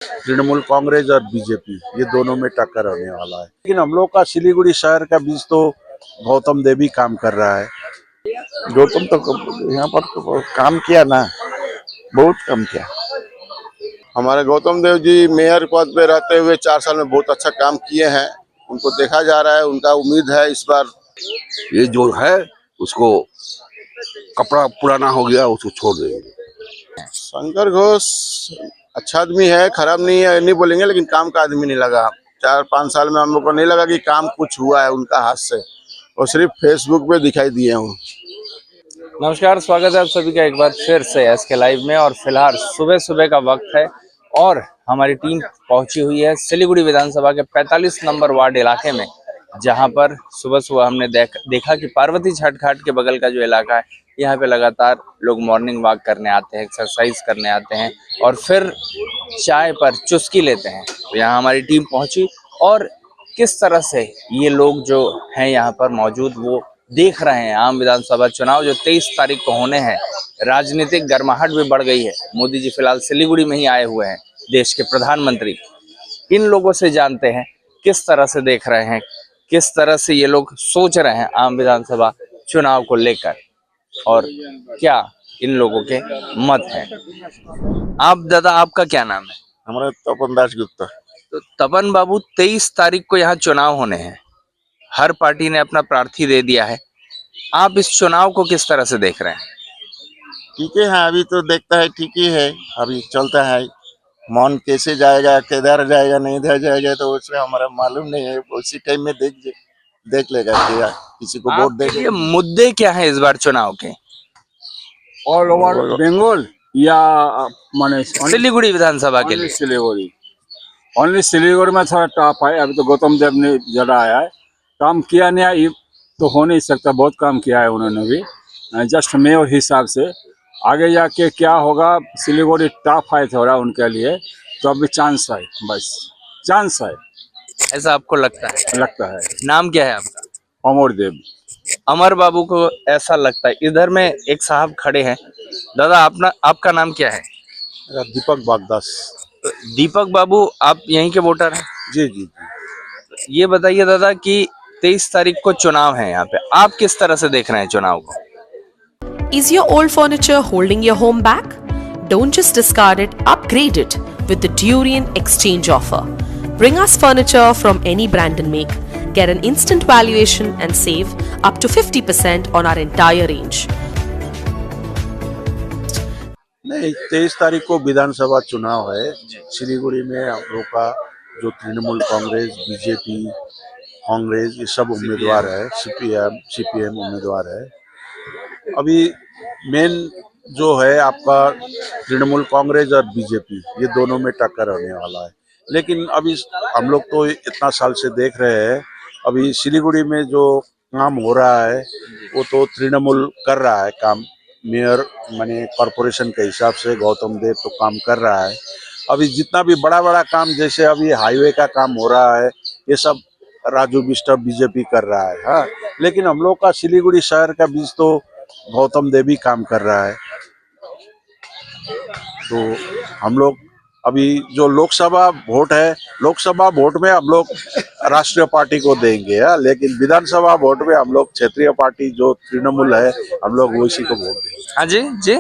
तृणमूल कांग्रेस और बीजेपी ये दोनों में टक्कर होने वाला है। लेकिन हम लोग का सिलीगुड़ी शहर का बीच तो गौतम देव ही काम कर रहा है। गौतम तो यहाँ पर काम किया ना, बहुत कम किया। हमारे गौतम देव जी मेयर पद पे रहते हुए 4 साल में बहुत अच्छा काम किए हैं। उनको देखा जा रहा है, उनका उम्मीद है इस बार ये जो है उसको कपड़ा पुराना हो गया उसको छोड़ देंगे। शंकर घोष अच्छा आदमी है, खराब नहीं है नहीं बोलेंगे, लेकिन काम का आदमी नहीं लगा। 4-5 साल में हम लोग को नहीं लगा कि काम कुछ हुआ है उनका हाथ से, और सिर्फ फेसबुक पे दिखाई दिए हूँ। नमस्कार, स्वागत है आप सभी का एक बार फिर से एसके लाइव में। और फिलहाल सुबह सुबह का वक्त है और हमारी टीम पहुंची हुई है सिलीगुड़ी विधानसभा के 45 नंबर वार्ड इलाके में, जहां पर सुबह सुबह हमने देखा कि पार्वती छठ घाट के बगल का जो इलाका है, यहाँ पे लगातार लोग मॉर्निंग वॉक करने आते हैं, एक्सरसाइज करने आते हैं और फिर चाय पर चुस्की लेते हैं। तो यहाँ हमारी टीम पहुंची और किस तरह से ये लोग जो हैं यहाँ पर मौजूद वो देख रहे हैं आम विधानसभा चुनाव जो 23 तारीख को होने हैं। राजनीतिक गर्माहट भी बढ़ गई है। मोदी जी फिलहाल सिलीगुड़ी में ही आए हुए हैं, देश के प्रधानमंत्री। इन लोगों से जानते हैं किस तरह से देख रहे हैं, किस तरह से ये लोग सोच रहे हैं आम विधानसभा चुनाव को लेकर और क्या इन लोगों के मत हैं। आप दादा, आपका क्या नाम है? हमारा तपन दास गुप्ता। तो तपन बाबू, 23 तारीख को यहाँ चुनाव होने हैं। हर पार्टी ने अपना प्रार्थी दे दिया है। आप इस चुनाव को किस तरह से देख रहे हैं? ठीक है, अभी तो देखता है ठीक ही है, अभी चलता है। मन कैसे जाएगा, किधर जाएगा, नहीं इधर जाएगा, तो उसमें हमारा मालूम नहीं है। उसी टाइम में देख लेगा कि किसी को वोट आपके लिए देगा। मुद्दे क्या है इस बार चुनाव के? ऑल ओवर बंगाल या माने सिलीगुड़ी विधानसभा के लिए। सिलीगुड़ी, ओनली सिलीगुड़ी में थोड़ा टफ है। अभी तो गौतम देव ने ज्यादा आया है, काम किया नहीं है, ये तो हो नहीं सकता। बहुत काम किया है उन्होंने भी, जस्ट मेयर हिसाब से। आगे जाके क्या होगा, सिलीगुड़ी टफ है थोड़ा उनके लिए, तो अभी चांस है, बस चांस है, ऐसा आपको लगता है? है। नाम क्या है आपका? अमर देव। अमर बाबू को ऐसा लगता है। इधर में एक साहब खड़े हैं। दादा, आपका नाम क्या है? दीपक बागदास। तो दीपक बाबू, आप यहीं के वोटर हैं? जी जी जी। ये बताइए दादा कि 23 तारीख को चुनाव है यहाँ पे, आप किस तरह से देख रहे हैं चुनाव को? Is your old furniture holding your home back? Don't just discard it, upgrade it with the Durian Exchange offer. Bring us furniture from any brand and make. Get an instant valuation and save up to 50% on our entire range. नहीं, 23 तारीख को विधानसभा चुनाव है सिलीगुड़ी में। हम लोग का जो तृणमूल कांग्रेस, बीजेपी, कांग्रेस, ये सब उम्मीदवार है। सीपीएम उम्मीदवार है। अभी मेन जो है आपका तृणमूल कांग्रेस और बीजेपी, ये दोनों में टक्कर होने वाला है। लेकिन अभी हम लोग तो इतना साल से देख रहे हैं, अभी सिलीगुड़ी में जो काम हो रहा है वो तो तृणमूल कर रहा है काम। मेयर माने कॉरपोरेशन के हिसाब से गौतम देव तो काम कर रहा है। अभी जितना भी बड़ा बड़ा काम, जैसे अभी हाईवे का काम हो रहा है, ये सब राजू बिष्ट बीजेपी कर रहा है। हाँ, लेकिन हम लोग का सिलीगुड़ी शहर का बीच तो गौतम देव ही काम कर रहा है। तो हम लोग अभी जो लोकसभा वोट है, लोकसभा वोट में हम लोग राष्ट्रीय पार्टी को देंगे, लेकिन विधानसभा वोट में हम लोग क्षेत्रीय पार्टी जो तृणमूल है, हम लोग उसी को वोट देंगे। हाँ जी जी।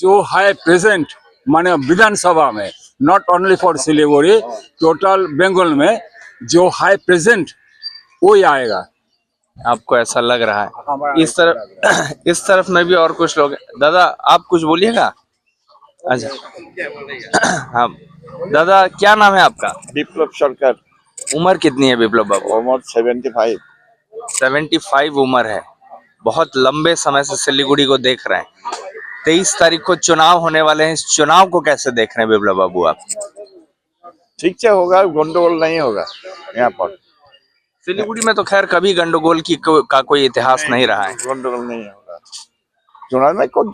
जो है प्रेजेंट माने विधानसभा में, not only for Siliguri, total Bengal में जो है प्रेजेंट वही आएगा। आपको ऐसा लग रहा है? इस तरफ में भी और कुछ लोग हैं। दादा, आप कुछ बोलिएगा। अच्छा, हाँ दादा, क्या नाम है आपका? विप्लव सरकार। उम्र कितनी है विप्लव बाबू? उम्र 75। 75 उम्र है। बहुत लंबे समय से सिलीगुड़ी को देख रहे हैं। 23 तारीख को चुनाव होने वाले हैं। इस चुनाव को कैसे देख रहे हैं विप्लव बाबू आप? ठीक से होगा, गंडगोल नहीं होगा यहाँ पर। सिलीगुड़ी में तो खैर कभी गंडगोल का कोई इतिहास नहीं रहा है। गंडगोल नहीं होगा। चुनाव में कौन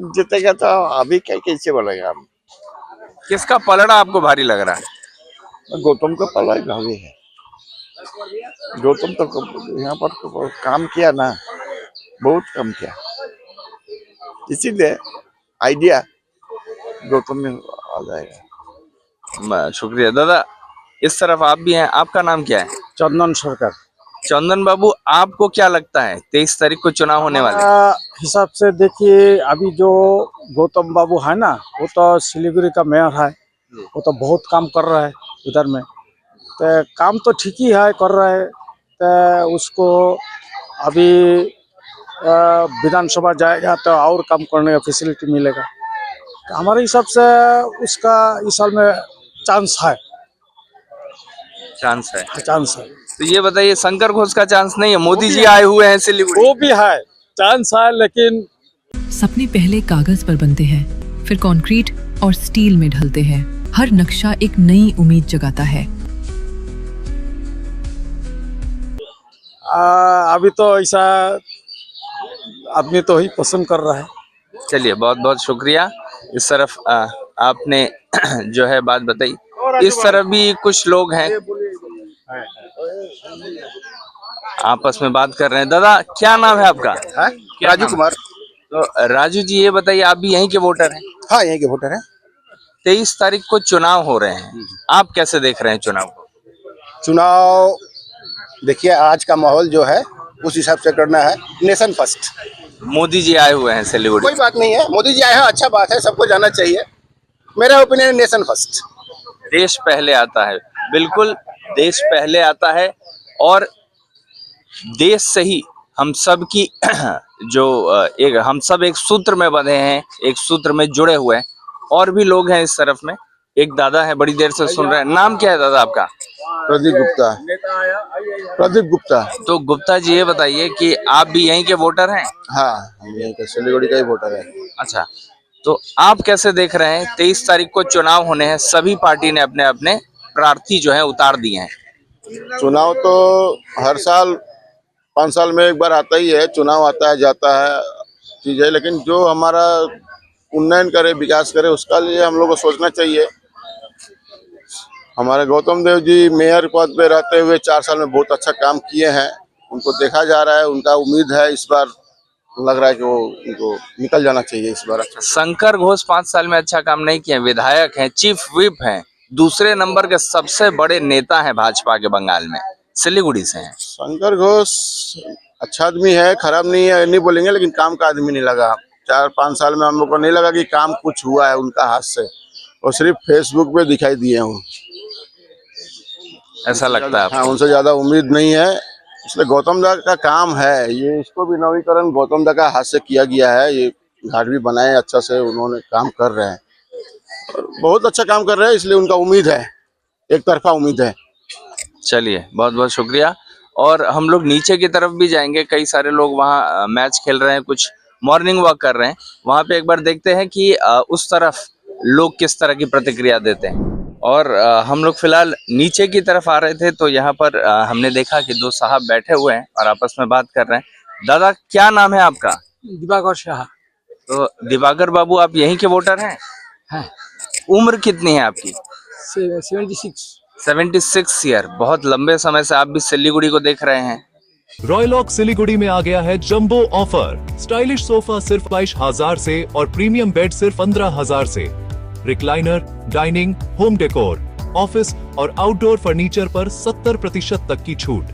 जीतेगा तो अभी कैसे बोलेगा हम। किसका पलड़ा आपको भारी लग रहा है? गौतम का पलड़ा भारी है। गौतम तो यहाँ पर काम किया ना, बहुत कम किया, इसीलिए आइडिया गौतम में आ जाएगा। शुक्रिया दादा। इस तरफ आप भी हैं, आपका नाम क्या है? चंदन सरकार। चंदन बाबू, आपको क्या लगता है 23 तारीख को चुनाव होने वाले हैं? हिसाब से देखिए, अभी जो गौतम बाबू है ना, वो तो सिलीगुड़ी का मेयर है, वो तो बहुत काम कर रहा है इधर में। तो काम तो ठीक ही है, कर रहा है। तो उसको अभी विधानसभा जाएगा तो और काम करने का फैसिलिटी मिलेगा। तो हमारे हिसाब से उसका इस साल में चांस है। चांस है। चांस है। तो ये बताइए, शंकर घोष का चांस नहीं है? मोदी जी आए हुए हैं सिलीगुड़ी। वो भी है, चांस है, लेकिन सपने पहले कागज पर बनते हैं, फिर कंक्रीट और स्टील में ढलते हैं। हर नक्शा एक नई उम्मीद जगाता है। अभी तो ऐसा आदमी तो ही पसंद कर रहा है। चलिए, बहुत बहुत शुक्रिया। इस तरफ आपने जो है बात बताई, इस तरफ भी कुछ लोग हैं, आपस में बात कर रहे हैं। दादा, क्या नाम है आपका? राजू कुमार। तो राजू जी, ये बताइए, आप भी यहीं के वोटर हैं? हाँ, यहीं के वोटर हैं। 23 तारीख को चुनाव हो रहे हैं, आप कैसे देख रहे हैं चुनाव को? चुनाव देखिए, आज का माहौल जो है उस हिसाब से करना है। Nation first. मोदी जी आए हुए हैं सिलीगुड़ी। कोई बात नहीं है, मोदी जी आए हैं, अच्छा बात है, सबको जाना चाहिए। मेरा ओपिनियन नेशन फर्स्ट। देश पहले आता है, बिल्कुल देश पहले आता है। और देश से ही हम सब की हम सब एक सूत्र में बंधे हैं, एक सूत्र में जुड़े हुए हैं। और भी लोग हैं इस तरफ में। एक दादा है, बड़ी देर से सुन रहे हैं। नाम क्या है दादा आपका? प्रदीप गुप्ता। प्रदीप गुप्ता। तो गुप्ता जी, ये बताइए कि आप भी यहीं के वोटर हैं? हाँ, हम यहीं के सिलीगुड़ी का ही वोटर है। अच्छा, तो आप कैसे देख रहे हैं 23 तारीख को चुनाव होने हैं, सभी पार्टी ने अपने अपने प्रार्थी जो है उतार दिए हैं। चुनाव तो हर साल 5 साल में एक बार आता ही है, चुनाव आता है जाता है चीज है, लेकिन जो हमारा उन्नयन करे, विकास करे, उसका लिए हम लोग को सोचना चाहिए। हमारे गौतम देव जी मेयर पद पे रहते हुए 4 साल में बहुत अच्छा काम किए हैं, उनको देखा जा रहा है, उनका उम्मीद है इस बार लग रहा है कि वो उनको निकल जाना चाहिए इस बार। अच्छा, शंकर घोष 5 साल में अच्छा काम नहीं किए, विधायक हैं, चीफ व्हिप हैं, दूसरे नंबर के सबसे बड़े नेता हैं भाजपा के बंगाल में, सिलीगुड़ी से हैं। शंकर घोष अच्छा आदमी है, खराब नहीं है नहीं बोलेंगे, लेकिन काम का आदमी नहीं लगा। 4-5 साल में हम लोग को नहीं लगा कि काम कुछ हुआ है उनका हाथ से, और सिर्फ फेसबुक पे दिखाई दिए हूँ, ऐसा लगता है? हाँ, उनसे ज्यादा उम्मीद नहीं है। इसलिए गौतम दा का काम है ये, इसको भी नवीकरण गौतम दा का हाथ से किया गया है। ये घाट भी बनाए अच्छा से, उन्होंने काम कर रहे हैं और बहुत अच्छा काम कर रहे हैं, इसलिए उनका उम्मीद है, एक तरफा उम्मीद है। चलिए, बहुत बहुत शुक्रिया। और हम लोग नीचे की तरफ भी जाएंगे, कई सारे लोग वहाँ मैच खेल रहे हैं, कुछ मॉर्निंग वॉक कर रहे हैं, वहाँ पे एक बार देखते हैं कि उस तरफ लोग किस तरह की प्रतिक्रिया देते हैं। और हम लोग फिलहाल नीचे की तरफ आ रहे थे, तो यहाँ पर हमने देखा कि 2 साहब बैठे हुए हैं और आपस में बात कर रहे हैं। दादा, क्या नाम है आपका? दिवाकर शाह। तो दिवाकर बाबू, आप यहीं के वोटर हैं? हाँ। उम्र कितनी है आपकी? 76 ईयर। बहुत लंबे समय से आप भी सिलीगुड़ी को देख रहे हैं। रॉयलॉक सिलीगुड़ी में आ गया है जंबो ऑफर। स्टाइलिश सोफा सिर्फ 22,000 से और प्रीमियम बेड सिर्फ 15,000 से। Recliner, dining, home decor, office और आउटडोर फर्नीचर पर 70% तक की छूट।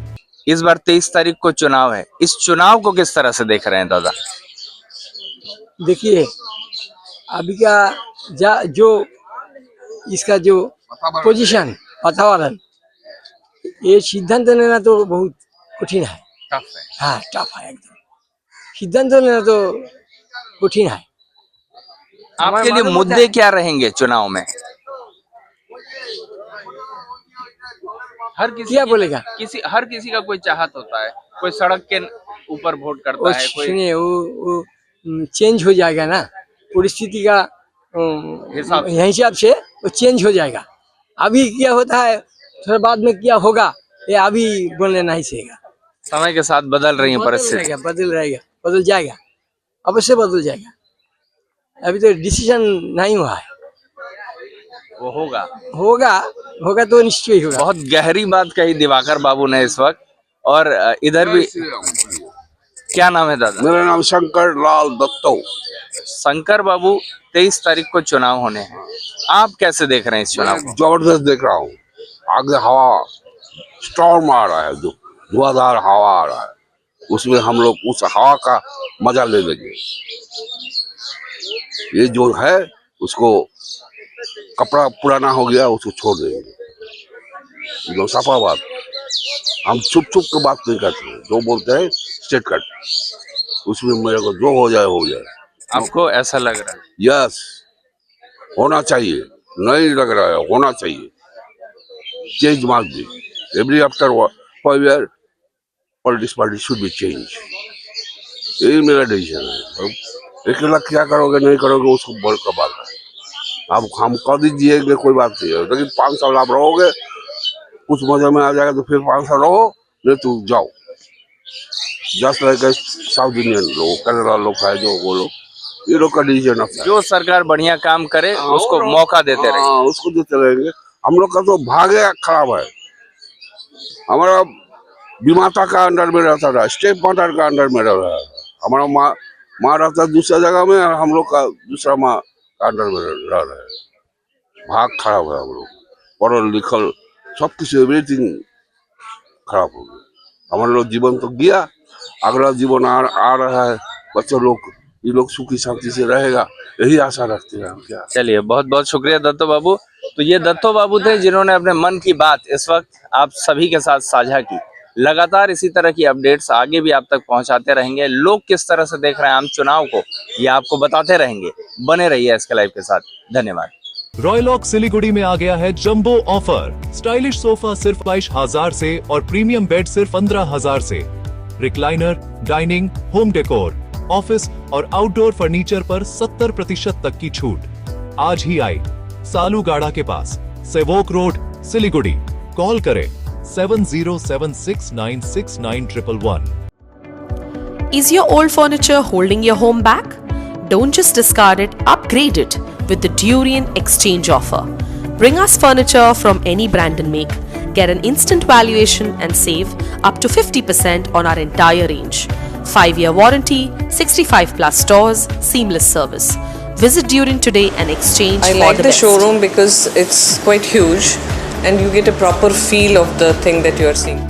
इस बार 23 तारीख को चुनाव है, इस चुनाव को किस तरह से देख रहे हैं दादा? देखिए, अभी का जो इसका जो पोजीशन, वातावरण, ये सिद्धांत लेना तो बहुत कठिन है। टफ है। हाँ, टफ है एकदम। सिद्धांत लेना तो कठिन है। आपके लिए मुद्दे क्या रहेंगे चुनाव में? हर किसी क्या बोलेगा? हर किसी का कोई चाहत होता है, कोई सड़क के ऊपर वोट करता है, कोई सुनिए, वो चेंज हो जाएगा ना, परिस्थिति का हिसाब से वो चेंज हो जाएगा। अभी क्या होता है, थोड़ा बाद में क्या होगा, ये अभी बोलने नहीं सकेगा। समय के साथ बदल रही है परिस्थिति। बदल जाएगा, अवश्य बदल जाएगा। अभी तो डिसीजन नहीं हुआ है। वो होगा तो निश्चय होगा। बहुत गहरी बात कही दिवाकर बाबू ने इस वक्त। और इधर भी, क्या नाम है दादा? मेरा नाम शंकर लाल दत्तो। शंकर बाबू, 23 तारीख को चुनाव होने हैं, आप कैसे देख रहे हैं इस चुनाव को? जबरदस्त देख रहा हूँ। आगे हवा स्टॉर्म आ रहा है, जो धुआंधार हवा आ रहा है, उसमें हम लोग उस हवा का मजा ले लेंगे। ये जो है उसको कपड़ा पुराना हो गया, उसको छोड़ देंगे। जो सफा बात, हम छुप के बात नहीं करते, जो बोलते हैं स्ट्रेट कट, उसमें मेरे को जो हो जाए। आपको ऐसा लग रहा है? यस, होना चाहिए, नहीं लग रहा है, होना चाहिए। Change must be every after 5 years politics party should be change. यही मेरा डिसीजन है। अकेला क्या करोगे नहीं करोगे उसको बोल का बात है। अब हम कर दीजिएगा, कोई बात नहीं है, लेकिन 5 साल आप रहोगे, कुछ मजा में आ जाएगा तो फिर 5 साल रहो, नहीं तो जाओ। जस्ट लाइक साउथ इंडियन लोग, केरला लोग है जो, वो लोग, ये लोग का डिसीजन है। जो सरकार बढ़िया काम करे उसको मौका देते रहे। उसको देते रहेंगे। हम लोग का तो भाग्य खराब है। हमारा विमाता का अंडर में रहता था, स्टेप मदर का अंडर में रहा है। हमारा माँ रहता दूसरा जगह में, हम लोग का दूसरा माँ का अंडर में रह रहे हैं। भाग खराब है। हम लोग पढ़ल लिखल सब कुछ एवरीथिंग खराब हो गया। हमारे लोग जीवन तो गया, अगला जीवन आ रहा है। बच्चे लोग, ये लोग सुखी शांति से रहेगा, यही आशा रखते हैं हम। क्या चलिए, बहुत बहुत शुक्रिया दत्तो बाबू। तो ये दत्तो बाबू थे जिन्होंने अपने मन की बात इस वक्त आप सभी के साथ साझा की। लगातार इसी तरह की अपडेट्स आगे भी आप तक पहुंचाते रहेंगे। लोग किस तरह से देख रहे हैं आम चुनाव को, ये आपको बताते रहेंगे। बने रहिए SK लाइव के साथ। धन्यवाद। रॉयलॉक सिलीगुड़ी में आ गया है जंबो ऑफर। स्टाइलिश सोफा सिर्फ 22,000 से और प्रीमियम बेड सिर्फ 15,000 से। Recliner, dining, home decor, office और आउटडोर फर्नीचर पर 70% तक की छूट। आज ही आए सालूगाड़ा के पास, सेवोक रोड, सिलीगुड़ी। कॉल करें 7076969111. Is your old furniture holding your home back? Don't just discard it, upgrade it with the Durian Exchange offer. Bring us furniture from any brand and make. Get an instant valuation and save up to 50% on our entire range. 5-year warranty, 65 plus stores, seamless service. Visit Durian today and exchange I for like the the best. showroom because it's quite huge and you get a proper feel of the thing that you are seeing.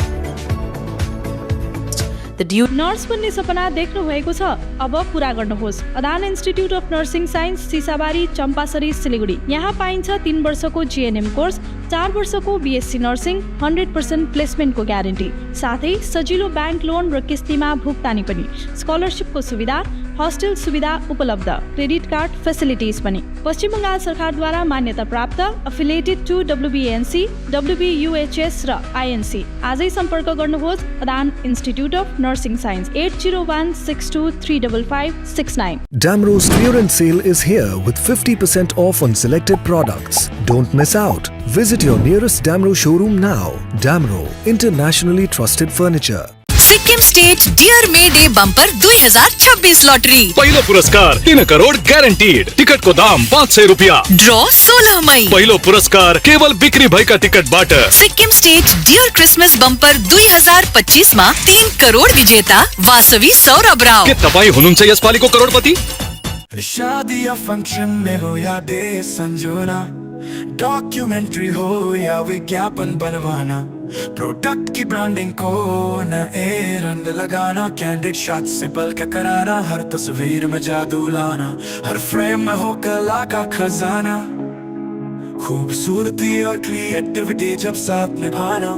The Durian nurse बन्ने सपना देख्नु भएको छ? अब पूरा गर्नुहोस्। Adan institute of nursing science, Sisabari, Champasari, Siliguri. यहाँ पाइन्छ 3 वर्षको GNM कोर्स, 4 वर्षको BSc नर्सिङ, 100% प्लेसमेन्टको ग्यारेन्टी, साथै सजिलो ब्याङ्क लोन र किस्तीमा भुक्तानी पनि, स्कलरसिपको सुविधा, हस्टेल सुविधा उपलब्ध, क्रेडिट कार्ड फेसिलिटिज पनि। पश्चिम बङ्गाल सरकारद्वारा मान्यता प्राप्त, एफिलिएटेड टु WBNC, WBUHS र INC। आजै सम्पर्क गर्नुहोस् Adan institute of nursing science, 8016235569। Damro's clearance sale is here with 50% off on selected products. Don't miss out. Visit your nearest Damro showroom now. Damro, internationally trusted furniture. Sikkim state dear May day bumper 2026 lottery. पहिलो पुरस्कार 3 crore ग्यारेन्टीड। Ticket को दाम 500 रुपया। Draw 16 मई। पहिलो पुरस्कार केवल बिक्री भएका टिकटबाट। Sikkim state dear Christmas bumper 2025 मा 3 करोड़ विजेता वासवी सौरभ राव। के तपाईँ हुनुहुन्छ यसपालिको करोडपति? शादी या फंक्शन में हो या डे संजोना, डॉक्यूमेंट्री हो या विज्ञापन बनवाना, प्रोडक्ट की ब्रांडिंग को न रंग लगाना, कैंडिड शॉट से पल के कराना, हर तस्वीर में जादू लाना, हर फ्रेम में हो कला का खजाना, खूबसूरती और क्रिएटिविटी जब साथ निभाना।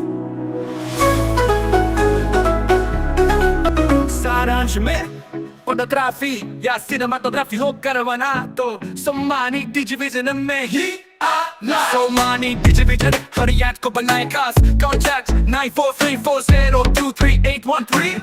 सारांश में फोटोग्राफी या सिनेमाटोग्राफी हो करवाना तो सम्मानित डिजिविजन में ही आना। सम्मानित डिजिविजन हर याद को बनाए खास। कॉन्टैक्ट 9434023813।